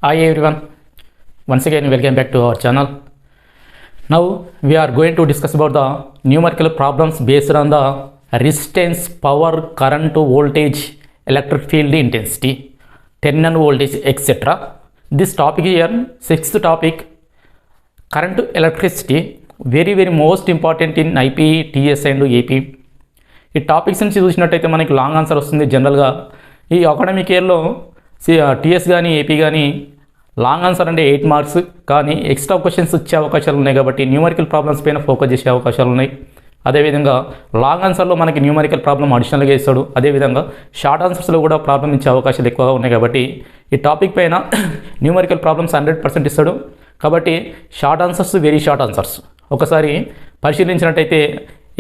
Hi everyone, once again welcome back to our channel. Now we are going to discuss about the numerical problems based on the resistance, power, current, voltage, electric field intensity, terminal voltage, etc. This topic here, sixth topic, current electricity, very most important in IP, TS and AP. ఈ topics నుంచి చూసినట్టయితే మనకి long answer వస్తుంది. జనరల్గా ఈ academic ఇయర్లో TS కానీ AP కానీ లాంగ్ ఆన్సర్ అంటే 8 మార్క్స్, కానీ ఎక్స్ట్రా క్వశ్చన్స్ వచ్చే అవకాశాలు ఉన్నాయి కాబట్టి న్యూమరికల్ ప్రాబ్లమ్స్ పైన ఫోకస్ చేసే అవకాశాలు ఉన్నాయి. అదేవిధంగా లాంగ్ ఆన్సర్లో మనకి న్యూమరికల్ ప్రాబ్లం అడిషనల్గా ఇస్తాడు. అదేవిధంగా షార్ట్ ఆన్సర్స్లో కూడా ప్రాబ్లం ఇచ్చే అవకాశాలు ఎక్కువగా ఉన్నాయి కాబట్టి ఈ టాపిక్ పైన న్యూమరికల్ ప్రాబ్లమ్స్ 100% ఇస్తాడు. కాబట్టి short answers, very short answers ఒకసారి పరిశీలించినట్టయితే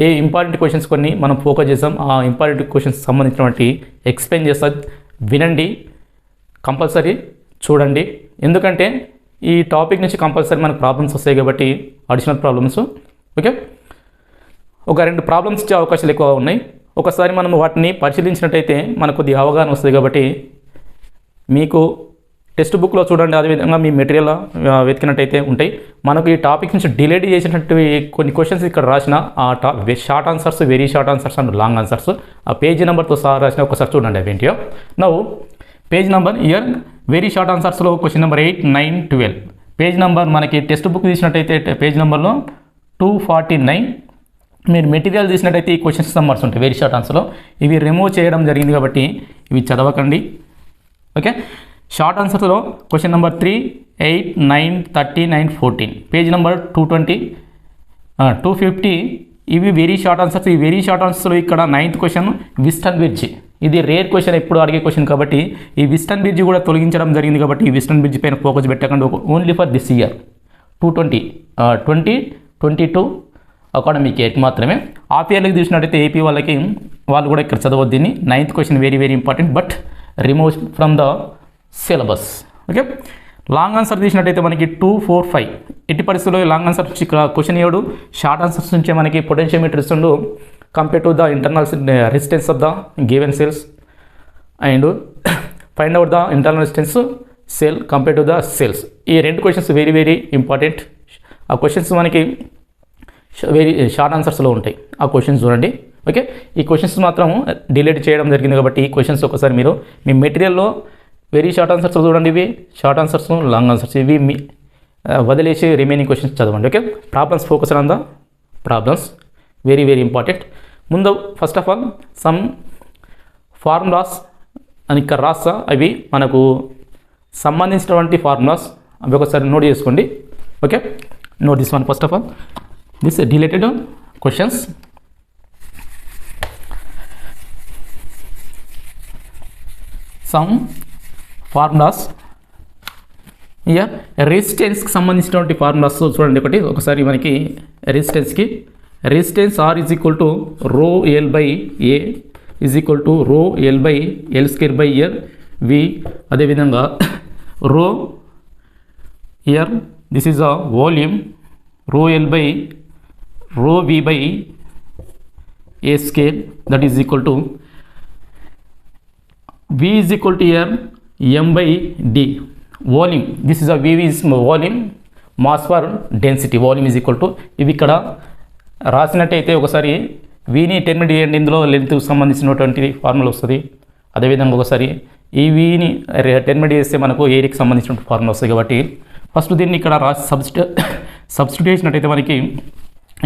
ఏ ఇంపార్టెంట్ క్వశ్చన్స్ కొన్ని మనం ఫోకస్ చేస్తాం. ఆ ఇంపార్టెంట్ క్వశ్చన్స్ సంబంధించినటువంటి ఎక్స్ప్లెయిన్ చేస్తా, వినండి, కంపల్సరీ చూడండి. ఎందుకంటే ఈ టాపిక్ నుంచి కంపల్సరీ మనకు ప్రాబ్లమ్స్ వస్తాయి కాబట్టి అడిషనల్ ప్రాబ్లమ్స్. ఓకే, ఒక 2 ప్రాబ్లమ్స్ ఇచ్చే అవకాశాలు ఎక్కువ ఉన్నాయి. ఒకసారి మనం వాటిని పరిశీలించినట్టయితే మనకు కొద్ది అవగాహన వస్తుంది కాబట్టి మీకు టెక్స్ట్ బుక్లో చూడండి, అదేవిధంగా మీ మెటీరియల్ వెతికినట్టయితే ఉంటాయి. మనకు ఈ టాపిక్ నుంచి డిలీట్ చేసినట్టు కొన్ని క్వశ్చన్స్ ఇక్కడ రాసిన ఆ short answers, very short answers and long answers ఆ పేజీ నెంబర్తో సహా రాసిన ఒకసారి చూడండి అవి ఏంటియో. నవ్వు page number here very short ఆన్సర్స్లో క్వశ్చన్ నెంబర్ 8, 9, 12 పేజ్ నెంబర్ మనకి టెక్స్ట్ బుక్ తీసినట్టయితే పేజ్ నెంబర్లో 249. మీరు మెటీరియల్ తీసినట్టయితే ఈ క్వశ్చన్స్ నెంబర్స్ ఉంటాయి వెరీ షార్ట్ ఆన్సర్లో. ఇవి రిమూవ్ చేయడం జరిగింది కాబట్టి ఇవి చదవకండి. ఓకే, షార్ట్ ఆన్సర్స్లో క్వశ్చన్ నెంబర్ 3, 8, 9, 39, 14 పేజ్ నెంబర్ 220, 250 ఇవి వెరీ షార్ట్ ఆన్సర్స్. ఈ వెరీ షార్ట్ ఆన్సర్స్లో ఇక్కడ 9th క్వశ్చన్ విస్టన్ బ్రిడ్జ్. ఇది రేర్ క్వశ్చన్, ఎప్పుడు అడిగే క్వశ్చన్ కాబట్టి ఈ విస్టన్ బ్రిడ్జ్ కూడా తొలగించడం జరిగింది కాబట్టి ఈ విస్టన్ బ్రిడ్జ్ పైన ఫోకస్ పెట్టకండి. Only for this year 2022 academic ఇయర్కి మాత్రమే. ఆఫ్ ఇయర్కి చూసినట్టయితే ఏపీ వాళ్ళకి వాళ్ళు కూడా ఇక్కడ చదవద్దు. దీన్ని 9th question very important, but remove from the syllabus. Okay, long answer తీసినట్టయితే మనకి 2, 4, 5 ఎట్టి పరిస్థితుల్లో లాంగ్ ఆన్సర్ నుంచి క్వశ్చన్ ఇవ్వడు. షార్ట్ ఆన్సర్స్ నుంచే మనకి పొటెన్షియోమీటర్ ఇస్తుండు. Compare to the internal resistance of the given cells and find out the internal resistance cell compare to the cells. ఈ 2 క్వశ్చన్స్ వెరీ ఇంపార్టెంట్. ఆ క్వశ్చన్స్ మనకి వెరీ షార్ట్ ఆన్సర్స్లో ఉంటాయి. ఆ క్వశ్చన్స్ చూడండి. ఓకే, ఈ క్వశ్చన్స్ మాత్రం డిలీట్ చేయడం జరిగింది కాబట్టి ఈ క్వశ్చన్స్ ఒకసారి మీరు మీ మెటీరియల్లో వెరీ షార్ట్ ఆన్సర్స్ చూడండి. ఇవి షార్ట్ ఆన్సర్స్, లాంగ్ ఆన్సర్స్ ఇవి మీ వదిలేసి రిమైనింగ్ క్వశ్చన్స్ చదవండి. Okay, problems focus on the problems very important. ముందు first of all some formulas అని ఇక్కడ రాస్తా, అవి మనకు సంబంధించినటువంటి ఫార్ములాస్ అవి ఒకసారి నోట్ చేసుకోండి. Okay, note this one first of all, this related questions. Some formulas here రెసిస్టెన్స్కి సంబంధించినటువంటి ఫార్ములాస్ చూడండి. ఒకసారి మనకి resistance R is equal to rho l by A is equal to rho l by l square by here V. అదేవిధంగా rho here this is a volume rho l by rho V by A square that is equal to V is equal to here m by d volume. This is a V is volume, mass for density, volume is equal to ఇవి ఇక్కడ రాసినట్టయితే ఒకసారి వీని terminate చేయండి. ఇందులో లెంత్కి సంబంధించినటువంటి formula వస్తుంది. అదేవిధంగా ఒకసారి ఈ వీని టెర్మినేట్ చేస్తే మనకు ఏరియాకి సంబంధించిన ఫార్ములా వస్తుంది. కాబట్టి ఫస్ట్ దీన్ని ఇక్కడ రాసి సబ్స్టిట్యూట్ చేసినట్టయితే మనకి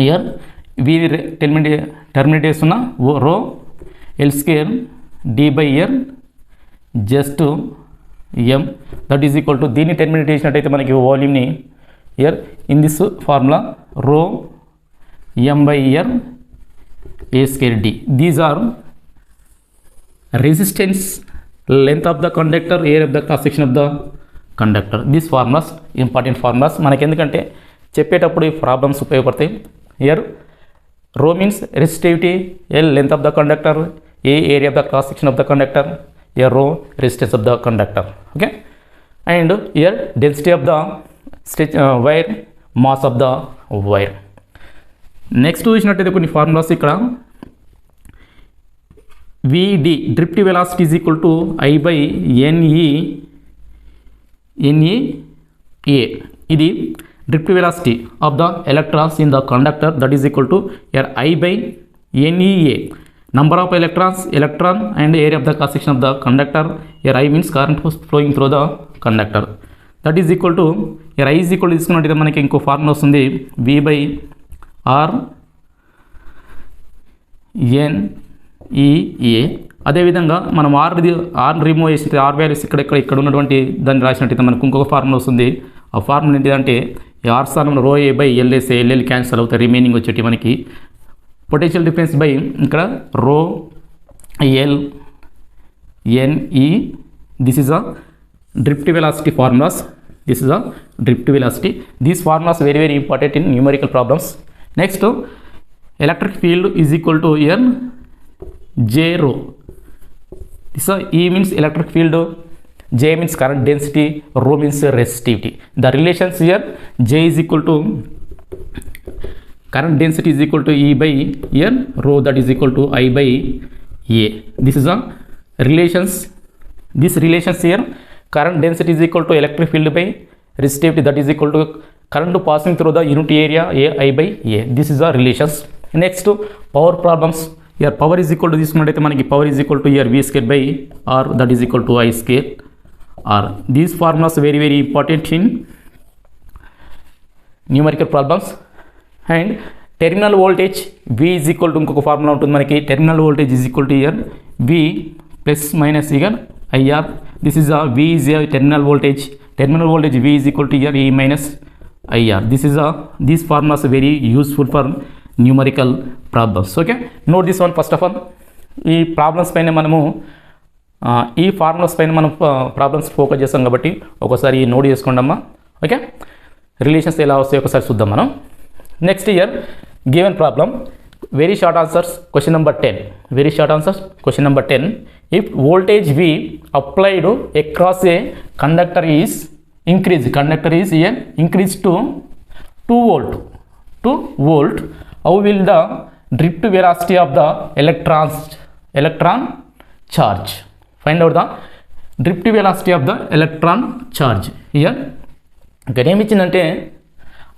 ఇయర్ వీ టెర్మినేట్ చేస్తున్న rho l square d by here just M that is equal to దీన్ని టెర్మినేట్ చేసినట్టయితే మనకి వాల్యూమ్ని here in this formula rho M by here A square d. These are resistance, length of the conductor, area of the cross section of the conductor. These formulas important formulas మనకి, ఎందుకంటే చెప్పేటప్పుడు ఈ problems ఉపయోగపడతాయి. Here rho means resistivity, l length of the conductor, A area of the cross section of the conductor, a rho resistance of the conductor. Okay, and here density of the wire, mass of the wire. Next చూసినట్టయితే కొన్ని formulas ఇక్కడ VD drift velocity is equal to I by NE NEA. ఇది drift velocity of the electrons in the conductor, that is equal to here I by NEA. Number of electron and area of the cross section of the conductor. Here I means current flowing through the conductor. That is equal to here I is equal to తీసుకున్నట్లయితే మనకి ఇంకో formula వస్తుంది V by R NEA. అదేవిధంగా మనం are remove చేసి are values ఇక్కడ ఉన్నటువంటి దాన్ని రాసినట్టయితే మనకు ఇంకొక ఫార్ములా వస్తుంది. ఆ ఫార్ములా ఏంటిదంటే ఆర్ స్థానంలో రో ఏ బై ఎల్ఎస్ఏ ఎల్ఎల్ క్యాన్సల్ అవుతాయి, రిమైనింగ్ వచ్చేటి మనకి పొటెన్షియల్ డిఫరెన్స్ బై ఇక్కడ rho L NE. This is a drift velocity formulas. This is a drift velocity. These formulas very very important in numerical problems. Next electric field is equal to here J rho. This E means electric field, J means current density, rho means resistivity. The relations here J is equal to current density is equal to E by here rho, that is equal to I by A. This is a relations. This relations here current density is equal to electric field by resistivity, that is equal to current passing through the unit area A I by A. This is the relations. Next power problems. Here power is equal to this one, power is equal to here V square by R, that is equal to I square R. These formulas very very important in numerical problems. And terminal voltage V is equal to ఇంకొక formula ఉంటుంది మనకి. terminal voltage is equal to here V plus minus here IR. This is a V is a terminal voltage. Terminal voltage V is equal to here E minus IR. This is a these formulas very useful for numerical problems. Okay, note this one first of all. ఈ problems పైన మనము ఈ formulas పైన మనం problems focus చేస్తాం కాబట్టి ఒకసారి note చేసుకోండి అమ్మా. ఓకే, రిలేషన్స్ ఎలా వస్తాయి ఒకసారి చూద్దాం మనం. Next year given problem, very short answers. Question number 10, very short answers. Question number 10, if voltage V applied across a conductor is increased, conductor is here increased to 2 volt, how will the drift velocity of the electron charge? Find out the drift velocity of the electron charge. Here ఇక్కడ ఏమి ఇచ్చిందంటే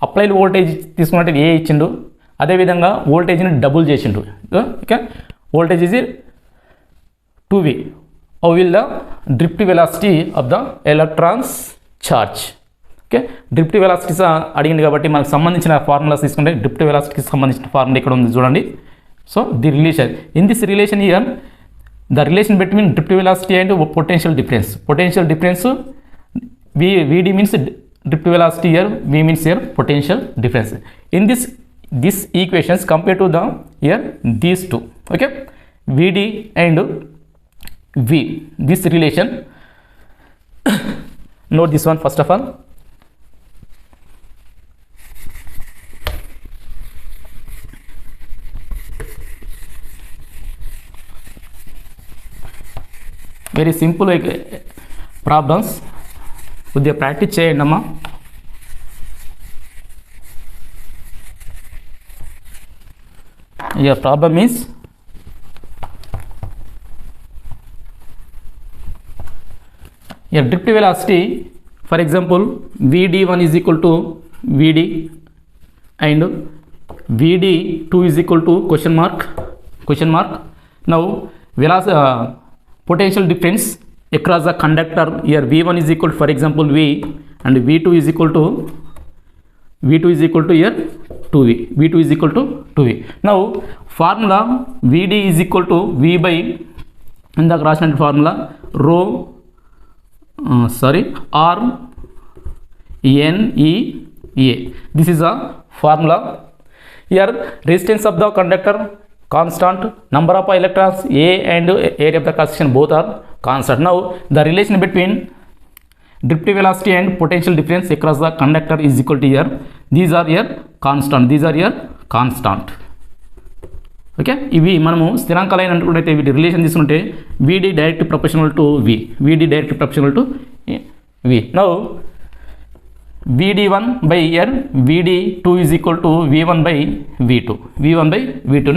applied voltage తీసుకున్నట్టు ఏ ఇచ్చిండు, అదేవిధంగా వోల్టేజ్ని double చేసిండు. Okay, voltage is 2V, how will the drift velocity of the electrons charge? Okay, drift velocities అడిగింది కాబట్టి మనకు సంబంధించిన ఫార్ములాస్ తీసుకుంటే డ్రిఫ్ట్ వెలాసిటీకి సంబంధించిన ఫార్ములా ఇక్కడ ఉంది చూడండి. So the relation in this relation here the relation between drift velocity and potential difference. Potential difference VD means drift velocity, here V means here potential difference. In this equations compare to the here these two. Okay, VD and V, this relation. Note this one first of all. Very simple problems, కొద్దిగా practice చేయండి అమ్మా. Your problem is your drift velocity, for example VD1 is equal to VD and VD2 is equal to question mark. Now velocity potential difference across the conductor, here V1 is equal to, for example V, and V2 is equal to here 2V. V2 is equal to 2V. Now formula VD is equal to V by in the cross formula rho R NEA. This is a formula. Here resistance of the conductor constant, number of electrons A and area of the cross section both are constant. Now the relation between drift velocity and potential difference across the conductor is equal to here, these are here constant. Okay, ఇవి మనము స్థిరాంకాలైన అనుకుంటే వీటి relation తీసుకుంటే VD direct proportional to V. Now VD1 by here VD2 is equal to V1 by V2.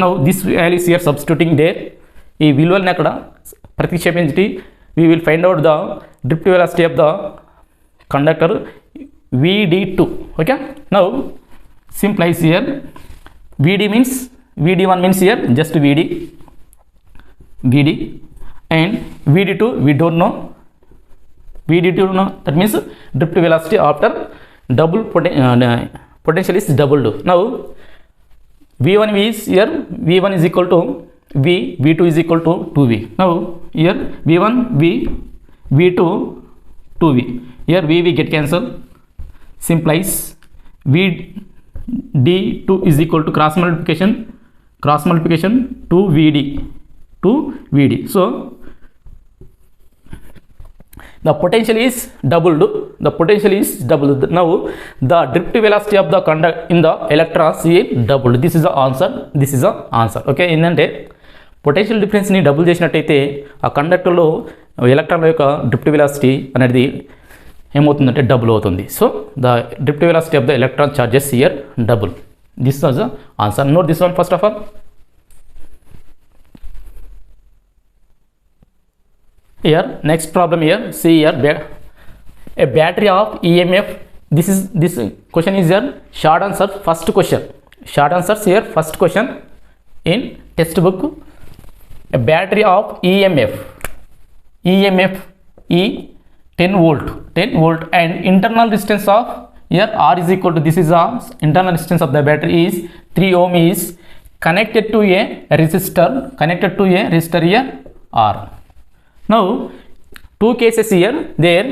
Now this value is here substituting there. ఈ విలువల్ని అక్కడ ప్రతిక్షేపించి we will find out the drift velocity of the conductor VD2. Okay, now simplifies here. VD1 means here just VD, and VD2 we don't know. VD2 no, that means drift velocity after double potential is doubled. Now V1 is here, V1 is equal to V, V2 is equal to 2V. Now here V1 V, V2 2V. Here V get cancelled, simplies VD2 is equal to cross multiplication 2VD. So the potential is doubled. Now the drift velocity of the conductor in the electrons is doubled. This is the answer. Okay, ఏంటంటే potential difference ని double చేసినట్టయితే ఆ conductor లో ఎలక్ట్రాన్ల యొక్క drift velocity అనేది ఏమవుతుందంటే double అవుతుంది. So the drift velocity of the electron charges here double. This was the answer. Note this one first of all. Here next problem here, see here a battery of EMF. This question is your short answer first question. Short answers here first question in textbook. A battery of EMF E 10 volt and internal resistance of here R is equal to, this is the internal resistance of the battery is 3 ohm is connected to a resistor here R. Now two cases here there.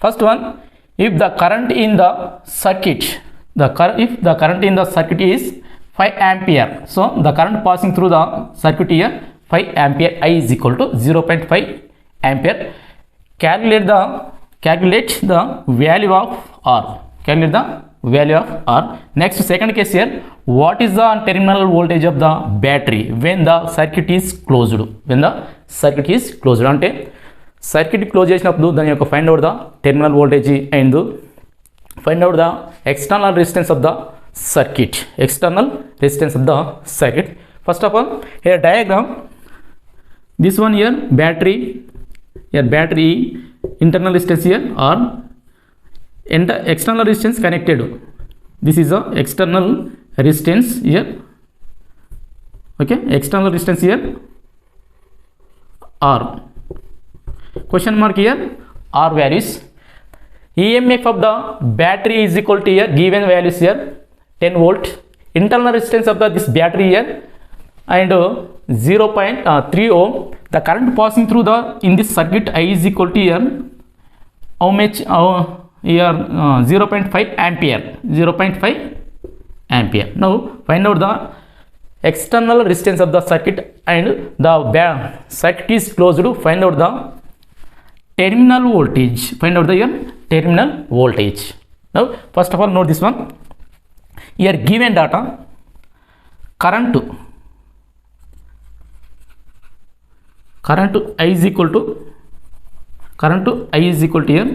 First one, if the current in the circuit is 5 ampere, so the current passing through the circuit here 5 ampere, I is equal to 0.5 ampere. Calculate the value of R. Next, second case here, what is the terminal voltage of the battery when the circuit is closed? అంటే circuit close చేసినప్పుడు దాని యొక్క find out the terminal voltage and find out the external resistance of the circuit. First of all here diagram, this one here battery internal resistance here or external resistance connected. This is a external resistance here. Okay, external resistance here R. Question mark here R values. EMF of the battery is equal to here given values here 10 volt. Internal resistance of this battery here and 0.3 ohm. The current passing through in this circuit I is equal to here how much here 0.5 ampere. Now find out the external resistance of the circuit and the circuit is closed. Find out the terminal voltage. Now first of all note this one. Here given data, current I is equal to here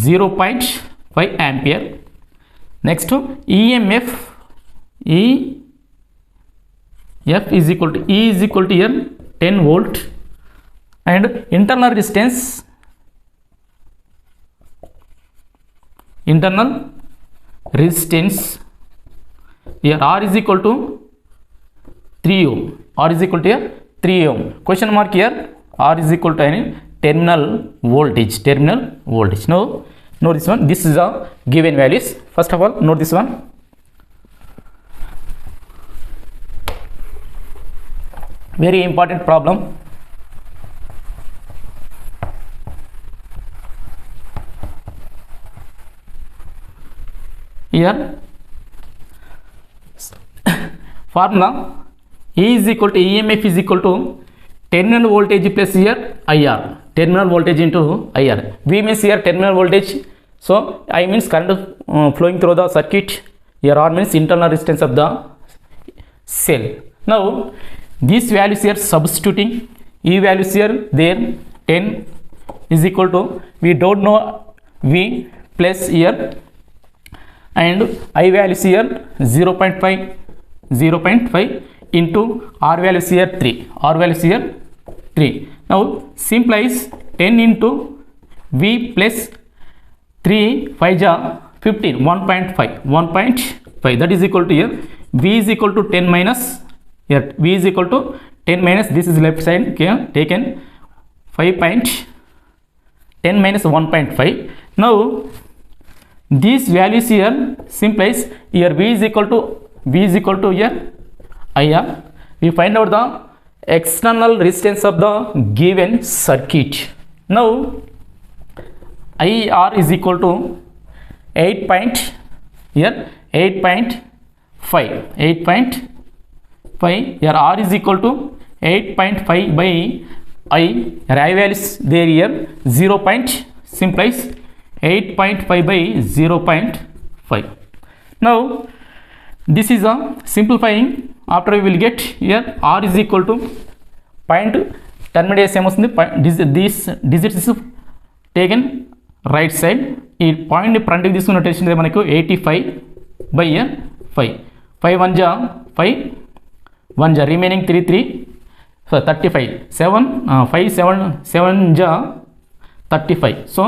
0.5 ampere. Next EMF F is equal to E is equal to here 10 volt and internal resistance here R is equal to 3 ohm. Question mark here R is equal to any terminal voltage. Now note this one. This is the given values. First of all note this one. Very important problem. Here formula E is equal to EMF is equal to terminal voltage plus here IR. Terminal voltage into IR. V means here terminal voltage. So I means current flowing through the circuit. Here R means internal resistance of the cell. Now these values here substituting, E values here there 10 is equal to, we don't know V plus here and I values here 0.5 into R values here 3. Now simplifies 10 into V plus 3 5 ja 15, 1.5, that is equal to here v is equal to 10 minus, here v is equal to 10 minus, this is left side, okay, taken 5.10 minus 1.5. now these values here simplifies, here v is equal to here IR. We find out the external resistance of the given circuit. Now IR is equal to 8.5, here R is equal to 8.5 by I, here I values there, here 0. simplifies 8.5 by 0.5. now this is a simplifying, after we will get here R is equal to point terminate same వస్తుంది, this digits is taken right side, ఈ point ఫ్రంట్కి తీసుకున్నట్టు మనకు 85 by 5 1 ja 5 1 ja remaining 3 so 35 7 5 7 ja 35. so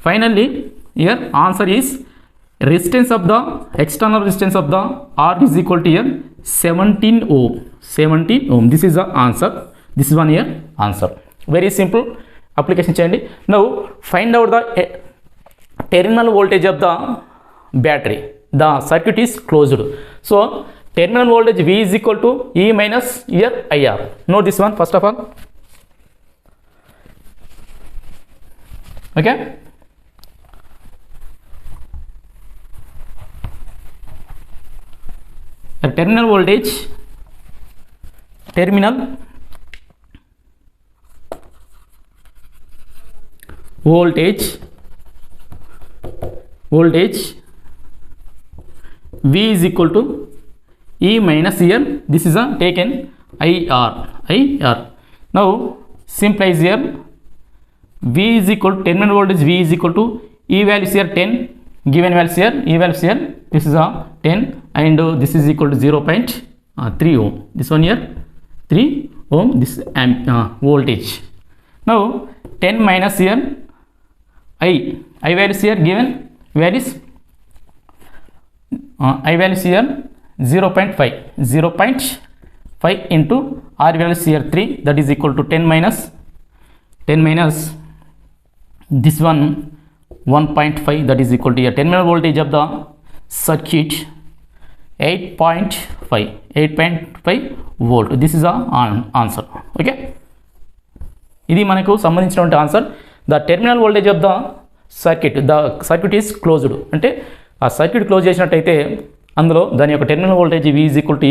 finally here answer is resistance of the external resistance of the R is equal to here 17 ohm. This is the answer. This is one here answer. Very simple application cheyandi. Now find out the terminal voltage of the battery. The circuit is closed, so terminal voltage V is equal to E minus here IR. Note this one first of all, okay. terminal voltage V is equal to E minus here, this is a taken IR. now simplifies here V is equal to terminal voltage V is equal to E values here 10, given values here, E values here, this is a 10 and this is equal to 0.3 ohm, this one here 3 ohm, this voltage. now 10 minus here I values here, given values I values here 0.5 into R values here 3, that is equal to 10 minus this one 1.5, that is equal to here terminal voltage of the circuit 8.5 volt. This is the answer, okay. ఇది మనకు సంబంధించినటువంటి answer. The terminal voltage of the circuit is closed, అంటే ఆ circuit close చేసినట్టయితే అందులో దాని యొక్క terminal voltage V is equal to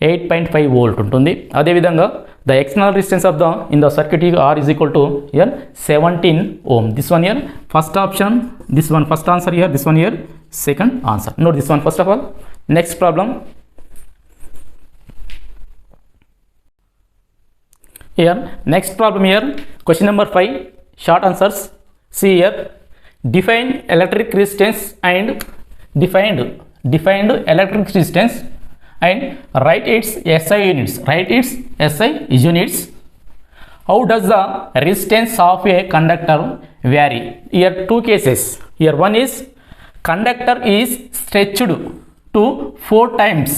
8.5 volt ఉంటుంది. అదేవిధంగా the external resistance of the in the circuit R is equal to 17 ohm. This one here first option, this one first answer here, this one here second answer. Note this one first of all. Next problem here, next problem here, question number 5, short answers. See here, define electric resistance and defined electric resistance and write its SI units. How does the resistance of a conductor vary? Here two cases. Here one is conductor is stretched to 4 times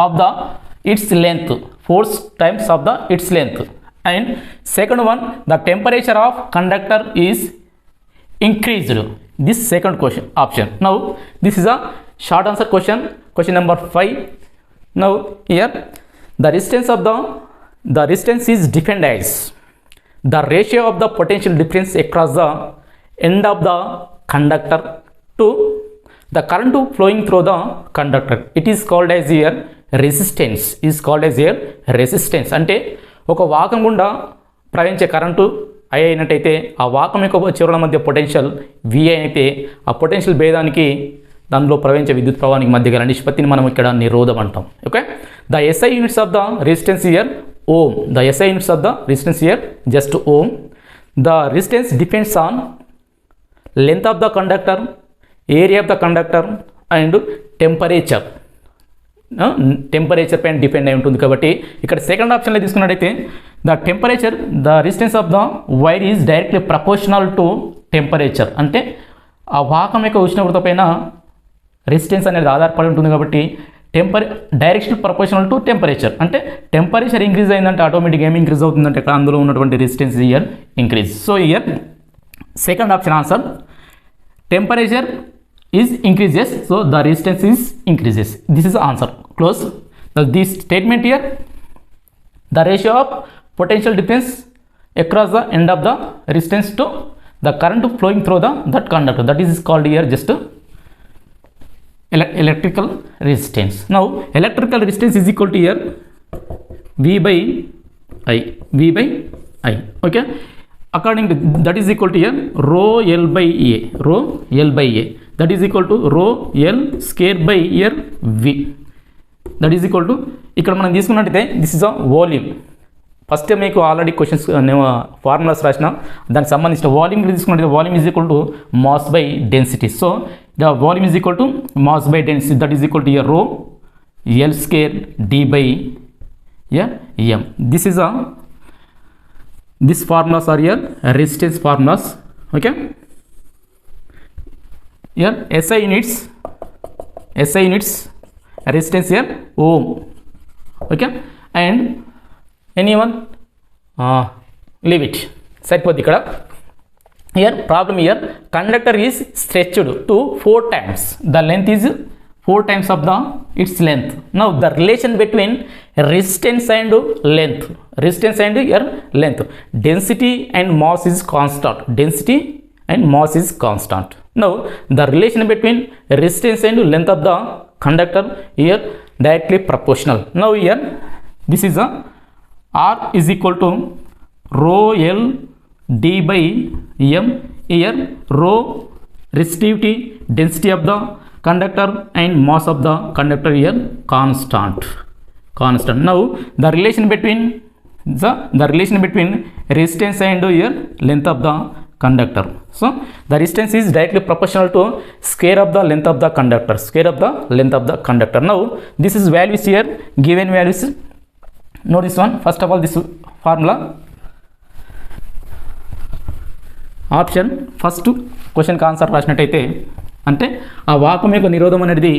of the its length, 4 times of the its length. And second one, the temperature of conductor is increased. This second question option. Now this is a short answer question, question number 5. Now here the resistance is defined as the ratio of the potential difference across the end of the conductor to the current flowing through the conductor. It is called as here resistance. అంటే ఒక వాకం గుండా ప్రవహించే current I అయినట్టయితే ఆ వాకం యొక్క చివరల మధ్య potential V అయితే ఆ పొటెన్షియల్ భేదానికి దానిలో ప్రవహించే విద్యుత్ ప్రవాహానికి మధ్య గల నిష్పత్తిని మనం ఇక్కడ నిరోధం అంటాం. Okay, the SI units of the resistance here ohm. The SI units of the resistance here just ohm. The resistance depends on length of the conductor, area of the conductor and temperature. Temperature పైన depend అయి ఉంటుంది కాబట్టి ఇక్కడ second ఆప్షన్లో తీసుకున్నట్టయితే the temperature, the resistance of the wire is directly proportional to temperature. అంటే ఆ వాహకం యొక్క ఉష్ణోగ్రత పైన రెసిస్టెన్స్ అనేది ఆధారపడి ఉంటుంది కాబట్టి డైరెక్షన్ ప్రపోర్షనల్ టు టెంపరేచర్, అంటే టెంపరేచర్ ఇంక్రీజ్ అయిందంటే ఆటోమేటిక్గా ఏమి ఇంక్రీజ్ అవుతుందంటే ఇక్కడ అందులో ఉన్నటువంటి resistance year increase. So year second option answer, temperature is increases, so the resistance is increases. This is the answer. Close. This statement here, the ratio of potential difference across the end of the resistance to the current flowing through that conductor, that is called here just electrical resistance. Now electrical resistance is equal to here V by I. Okay, according to that is equal to here rho L by A, that is equal to rho L square by here V, that is equal to ఇక్కడ మనం తీసుకున్నట్టయితే this is a volume. First మీకు already questions formulas రాసిన దానికి సంబంధించిన volume తీసుకున్నట్టయితే volume is equal to mass by density. So the volume is equal to mass by density, that is equal to here rho L square D by M. This formulas are here resistance formulas. Okay, here SI units resistance here ohm. Okay, and anyone leave it సరిపోద్ది ఇక్కడ. Here problem here, conductor is stretched to 4 times the length is 4 times of its length. Now the relation between resistance and length, density and mass is constant. Now the relation between resistance and length of the conductor here directly proportional. Now here this is a R is equal to rho L D by M. Here rho resistivity, density of the conductor and mass of the conductor here constant. Now the relation between resistance and here length of the conductor. So the resistance is directly proportional to square of the length of the conductor. Now this is values here, given values. Note this one. First of all, this formula option first క్వశ్చన్కి answer రాసినట్టయితే, అంటే ఆ వాహకం యొక్క నిరోధం అనేది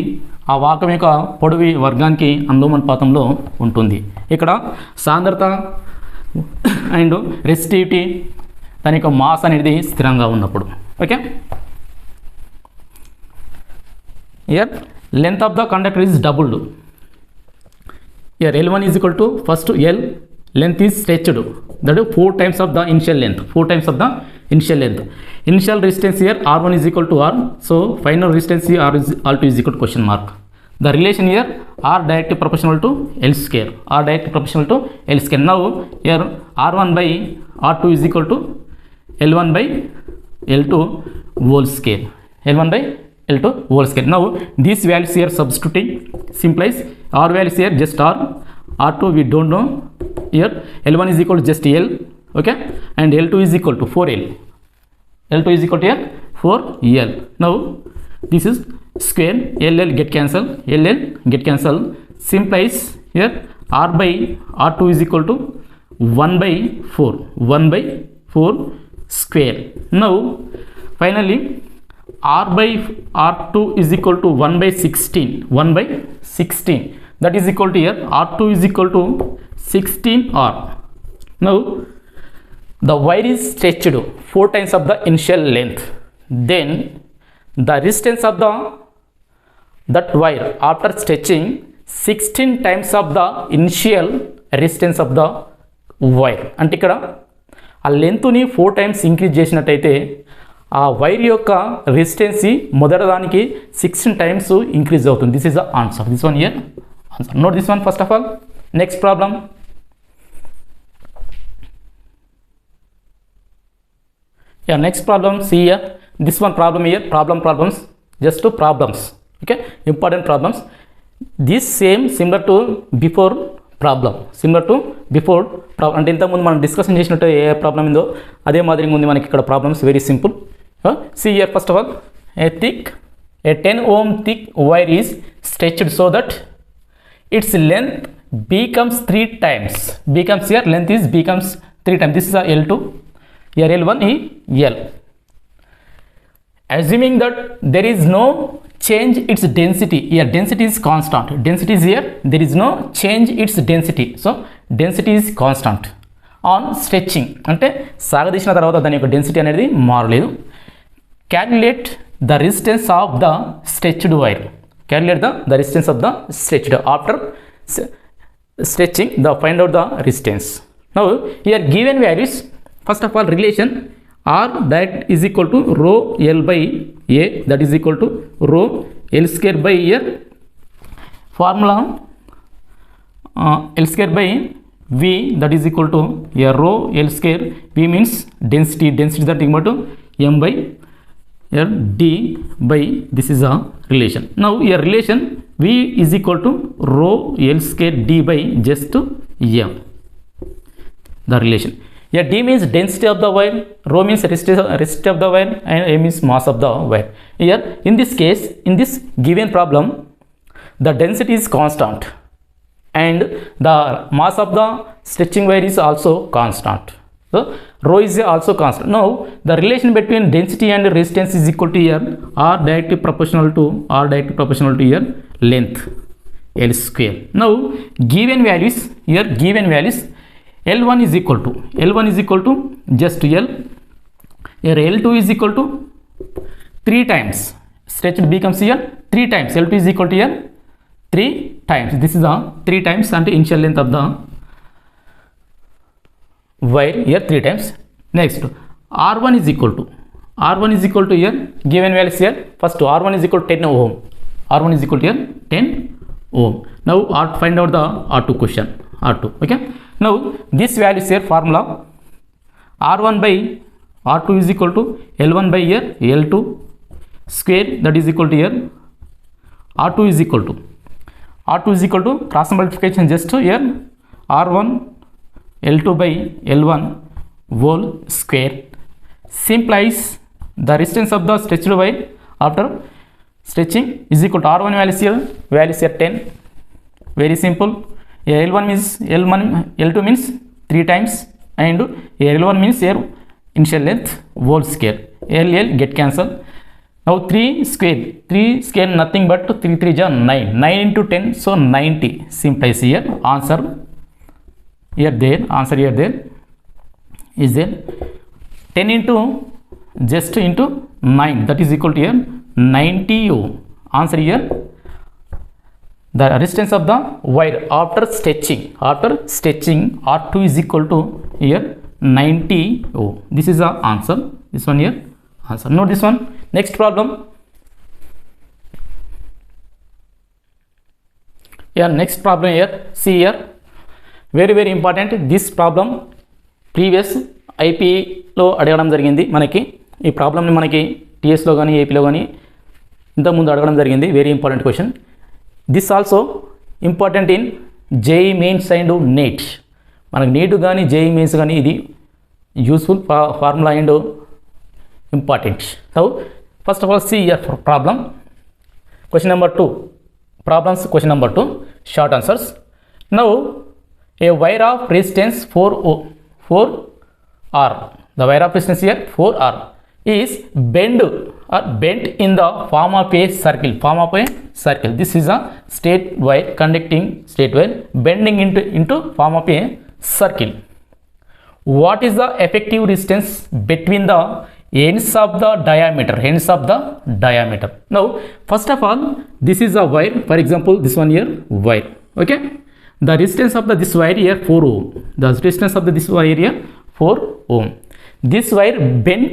ఆ వాహకం యొక్క పొడవి వర్గానికి అనులోమానుపాతంలో ఉంటుంది. ఇక్కడ సాంద్రత అండ్ రెసిస్టివిటీ దాని యొక్క మాస్ అనేది స్థిరంగా ఉన్నప్పుడు. Okay, here length of the conductor is doubled. Here L1 is equal to first L length is stretched, that is 4 times of the initial length. Initial resistance here R1 is equal to R, so final resistance here R2 is equal to question mark. The relation here R directly proportional to L square. Now here R1 by R2 is equal to L1 by L2 whole square. Now these values here substituting simplifies. R values here just R, R2 we don't know. Here L1 is equal to just L, okay, and L2 is equal to 4L. L2 is equal to here 4L. Now this is square, LL get cancel, simplifies. Here R by R2 is equal to 1 by 4 square. Now finally R by R2 is equal to 1 by 16, that is equal to here R2 is equal to 16R. Now the wire is stretched 4 times of the initial length, then the resistance of that wire after stretching 16 times of the initial resistance of the wire. అంటే ఇక్కడ ఆ లెంత్ని 4 times increase చేసినట్టయితే ఆ wire యొక్క resistancy మొదటి దానికి 16 times increase అవుతుంది. This is the answer. This one here answer. Note this one first of all. Next problem. Next problem, see here, this one problem here, problems, just two problems, okay, important problems. This similar to before problem, అంటే ఇంతకుముందు మనం discussion చేసినట్టు ఏ problem ఉందో అదే మాదిరిగా ఉంది మనకి ఇక్కడ problems. Very simple. See here, first of all, a 10 ohm thick wire is stretched so that its length becomes 3 times. Length becomes 3 times. This is a L2. Here L1 is L. assuming that there is no change its density, here density is constant, density is here, there is no change its density, so density is constant on stretching, అంటే సాగదీసిన తర్వాత దాని యొక్క density అనేది మారలేదు. Calculate the resistance of the stretched wire, calculate the resistance of the stretched after stretching, the find out the resistance. Now here given values, first of all relation R that is equal to rho L by A, that is equal to rho L square by here formula L square by V, that is equal to here rho L square, V means density, density that equal to M by here D by, this is a relation. Now here relation V is equal to rho L square D by just M, the relation. Here D means density of the wire, rho means resistance of the wire, and M means mass of the wire. Here in this case, in this given problem, the density is constant and the mass of the stretching wire is also constant. So rho is also constant. Now the relation between density and resistance is equal to here R directly proportional to here length L square. Now given values, here given values, L1 is equal to just L, here L2 is equal to 3 times, stretched becomes here 3 times, L2 is equal to here 3 times, this is the 3 times and initial length of the wire here 3 times. Next R1 is equal to here given values, here first R1 is equal to 10 ohm, R1 is equal to here 10 ohm. Now find out the R2 question, R2. Okay, now this value is here formula R1 by R2 is equal to L1 by here L2 square, that is equal to here R2 is equal to cross multiplication just here R1 L2 by L1 whole square, simplifies the resistance of the stretched wire after stretching is equal to R1 values here 10, very simple. Here L1 means L2 means 3 times and here L1 means here initial length whole square, L get cancelled. Now 3 square nothing but 3 3 is 9 into 10, so 90, simplifies here answer here there, answer here there is there 10 into just into 9, that is equal to here 90 ohm. Answer here the resistance of the wire after stretching R2 is equal to here 90 ohm. This is the answer, this one here answer. Note this one. Next problem, here next problem here, see here very important, this problem previous IP లో అడగడం జరిగింది. మనకి ఈ ప్రాబ్లమ్ని మనకి TS లో కానీ AP లో కానీ ఇంతకుముందు అడగడం జరిగింది. Very important question. This also important in JEE mains and NEET. మనకి నీట్ కానీ JEE మెయిన్స్ కానీ ఇది useful formula and important. So first of all see your problem. Question number 2 problems, question number 2 short answers. Now a wire of resistance 4R, the wire of resistance here 4R is bent in the form of a circle, This is a straight wire, conducting straight wire bending into form of a circle. What is the effective resistance between the ends of the diameter? Now first of all, this is a wire, for example this one here wire. Okay, the resistance of this wire here 4 ohm, the resistance of this wire here 4 ohm. This wire bend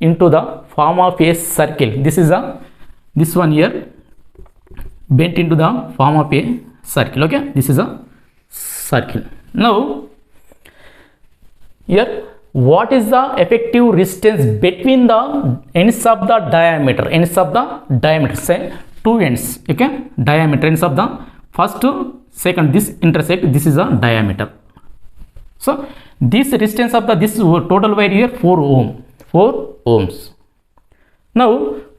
into the form of a circle, this one here bent into the form of a circle. Okay, this is a circle. Now here what is the effective resistance between the ends of the diameter, say 2 ends. Okay, diameter, ends of the first second, this intersect, this is a diameter. So this resistance of this total wire here 4 ohms. Now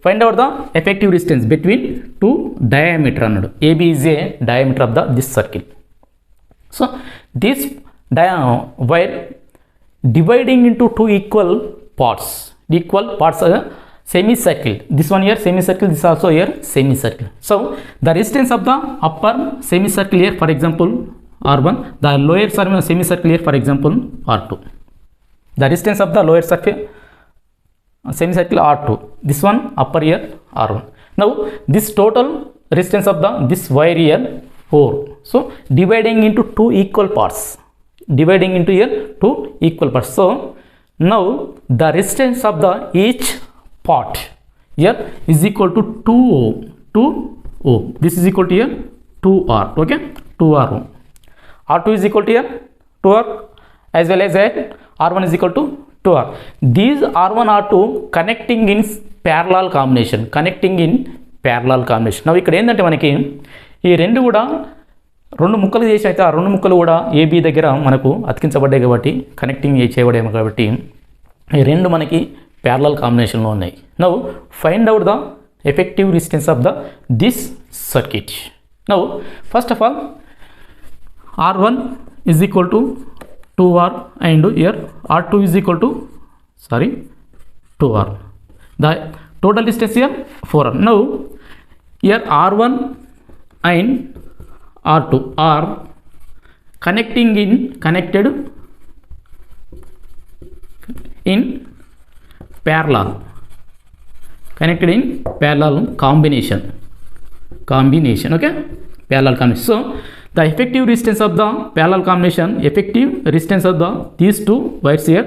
find out the effective resistance between 2 diameter అన్నాడు. AB is a diameter of this circle. So this wire dividing into 2 equal parts semicircle. This one here semicircle, this also here semicircle. So the resistance of the upper semicircle here, for example R1, the lower semicircle here, for example R2. The resistance of the lower circle semicircle R2, this one upper here R1. Now this total resistance of the this wire here 4. So dividing into two equal parts. Dividing into here two equal parts. So now the resistance of the each part here is equal to 2 ohm. 2 ohm. This is equal to here 2R. Okay, 2R ohm. R2 is equal to here 2R, as well as R1 is equal to 2R. These R1 R2 connecting in parallel combination. Connecting in parallel combination. Now ఇక్కడ ఏంటంటే మనకి ఈ రెండు కూడా రెండు ముక్కలు చేసి అయితే ఆ రెండు ముక్కలు కూడా ఏబీ దగ్గర మనకు అతికించబడ్డాయి కాబట్టి కనెక్టింగ్ చేయబడేమో కాబట్టి ఈ రెండు మనకి ప్యారలల్ కాంబినేషన్లో ఉన్నాయి. Now find out the effective resistance of the this circuit. Now first of all R1 is equal to 2R and here R2 is equal to 2R. The total distance here 4R. Now here R1 and R2 are connected in parallel, connected in parallel combination. Okay, parallel combination. So the effective resistance of the parallel combination, effective resistance of the these two wires here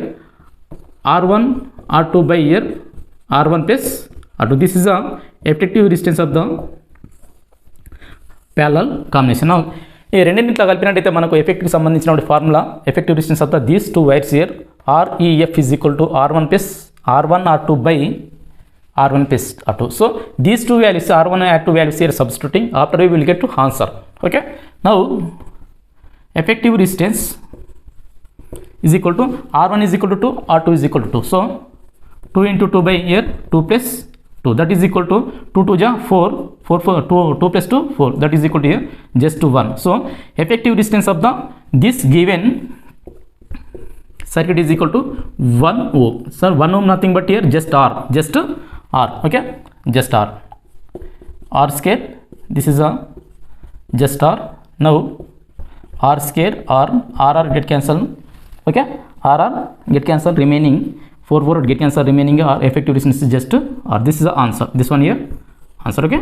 R1 R2 by here R1 plus R2. This is the effective resistance of the parallel combination. Now ఈ రెండింటిలో కలిపినట్టయితే మనకు ఎఫెక్ట్కి సంబంధించిన formula effective resistance of the these two wires here REF is equal to R1 plus R1 R2 by R1 plus R2. So these two values R1 and R2 values here substituting, after we will get to answer. Okay, now effective resistance is equal to R1 is equal to 2, R2 is equal to 2. So 2 into 2 by here 2 plus 2, that is equal to 2 to 4, 2 plus 2 4, that is equal to here just to 1. So effective resistance of the this given circuit is equal to 1 ohm. Sir, 1 ohm nothing but here just R. Okay, just R square. This is a just R. Now R square R get cancelled. Okay, R get cancelled, remaining 4 get cancelled, remaining R effective resistance is just R. This is the answer. This one here answer. Okay,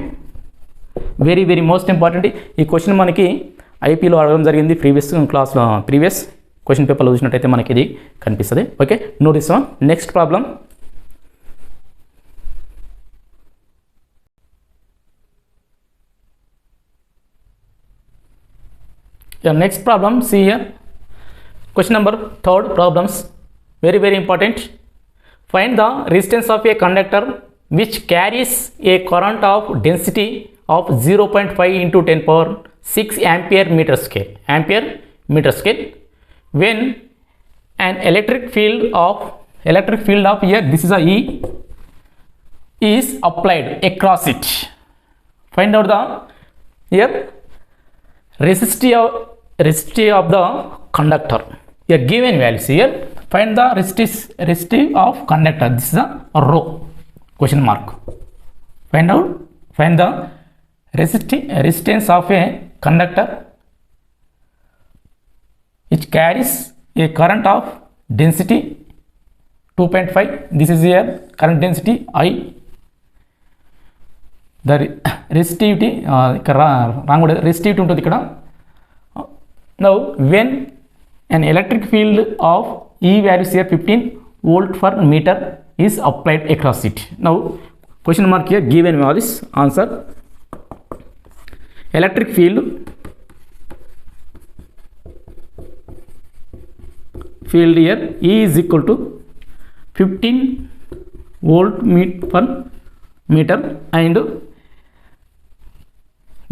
very most important. ఈ question మనకి ఐపీలో అడగడం జరిగింది previous క్లాస్లో, previous question పేపర్లో చూసినట్టయితే మనకి ఇది కనిపిస్తుంది. Okay, no this one. Next problem, next problem, see here question number 3rd problems, very important. Find the resistance of a conductor which carries a current of density of 0.5 into 10 power 6 ampere meter square when an electric field of here, this is a E, is applied across it. Find out the here resistivity of the conductor. Here given values here, find the resistivity of conductor. This is a rho question mark. Find the resistance of a conductor which carries a current of density 2.5. This is here current density I. The resistivity resistivity ఉంటుంది ఇక్కడ. Now when an electric field of E values here 15 volt per meter is applied across it. Now question mark here, given values, answer. Electric field here E is equal to 15 volt per meter and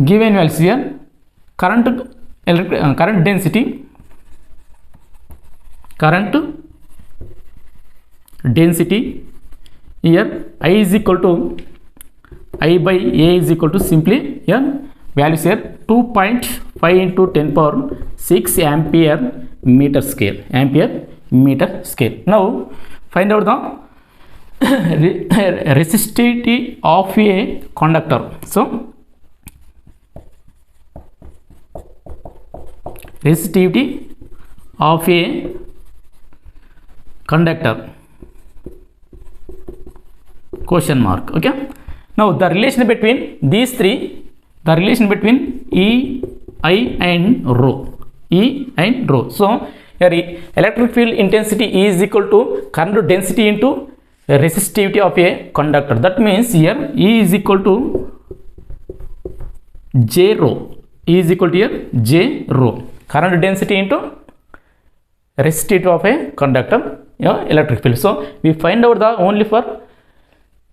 given values here current density here I is equal to I by A is equal to simply here values here 2.5 into 10 power 6 ampere meter square. Now find out the resistivity of a conductor. So resistivity of a conductor, question mark. Okay, now the relation between these three, the relation between E, I and rho, E and rho. So here electric field intensity is equal to current density into resistivity of a conductor. That means here E is equal to J rho. E is equal to here J rho, current density into resistivity of a conductor, electric field. So we find out the only for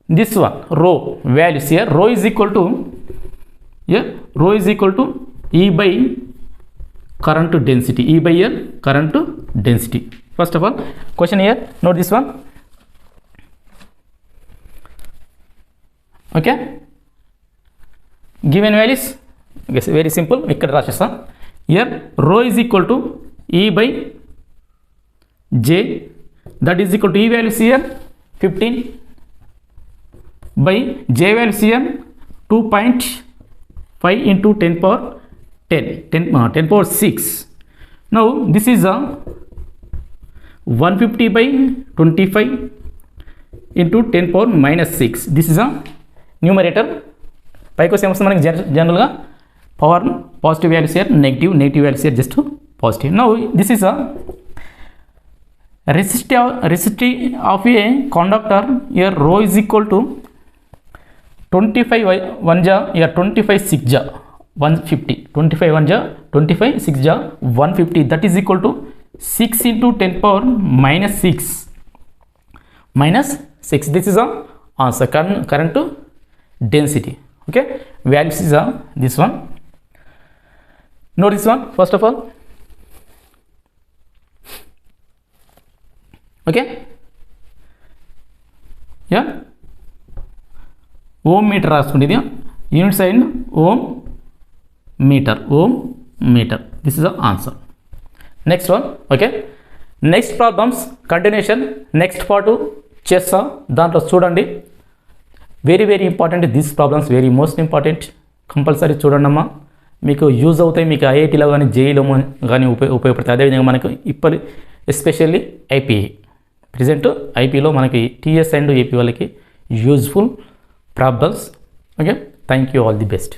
this one rho values. Here rho is equal to, rho is equal to E by current density, E by here current density. First of all, question here, note this one. Okay, given values, yes, very simple. ఇక్కడ రాసేస్తాం. Here rho is equal to E by J, that is equal to E values here 15 by J values here 2.5 into 10 power 10 power 6. Now this is a 150 by 25 into 10 power minus 6. This is a numerator. పైకి వస్తే ఏమొస్తుంది మనకి జనరల్గా power positive values here, negative values here just positive. Now this is a resistivity of a conductor. Here rho is equal to 25 1 ja, here 25 6 ja 150, 25 1 ja 25 6 ja 150, that is equal to 6 into 10 power minus 6. This is a answer, current density. Okay, values is this one. Note this one first of all. Okay, yeah, ohm meter రాసుకుంటే ఇది unit side ohm meter. This is the answer. Next one. Okay, next problems continuation, next part చేస్తా, దాంట్లో చూడండి. Very important this problems, very most important. Compulsory చూడండి అమ్మా, మీకు use అవుతాయి. మీకు ఐఐటీలో కానీ జేఈలో కానీ ఉపయోగపడతాయి. అదేవిధంగా మనకు ఇప్పుడు ఎస్పెషల్లీ ఐపీఐ, ప్రజెంట్ ఐపీలో మనకి టీఎస్ అండ్ ఏపీ వాళ్ళకి useful problems. Okay, thank you, all the best.